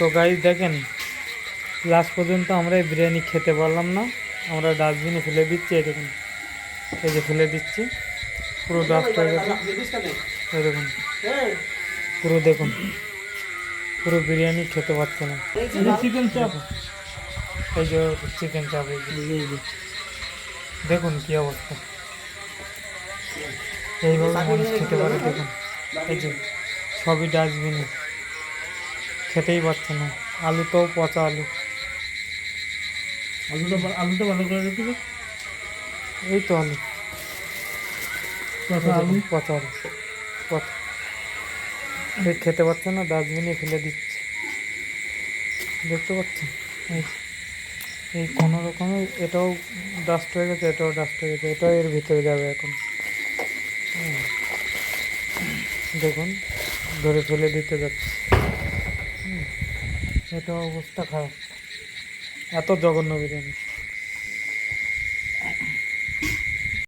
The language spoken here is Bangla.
তো গাইস দেখেন, লাস্ট পর্যন্ত আমরা এই বিরিয়ানি খেতে পারলাম না, আমরা ডাস্টবিনে ফেলে দিচ্ছি। এই দেখুন, এই যে ফেলে দিচ্ছি, পুরো ডাস্ট হয়ে গেছে। এই দেখুন, পুরো দেখুন, পুরো বিরিয়ানি খেতে পারছে না। চিকেন চাপ, এই যে চিকেন চাপ, দেখুন কি অবস্থা। এইভাবে মানুষ খেতে পারে? দেখুন, এই যে সবই ডাস্টবিনে, খেতেই পারছে না। আলুটাও পচা আলু। আলুটা ভালো করে রেখেছে। এই তো আলু, আলু পচা আলু, পচা। খেতে পারছে না, ডাস্টবিনে ফেলে দিচ্ছে। দেখতে পাচ্ছেন, এই এই কোনো রকমে এটাও ডাস্ট হয়ে গেছে, এটাও ডাস্ট হয়ে গেছে, এটাও এর ভিতরে যাবে এখন। দেখুন, ধরে ফেলে দিতে যাচ্ছে। এটা অবস্থা খারাপ, এত জঘন্য বিরিয়ানি।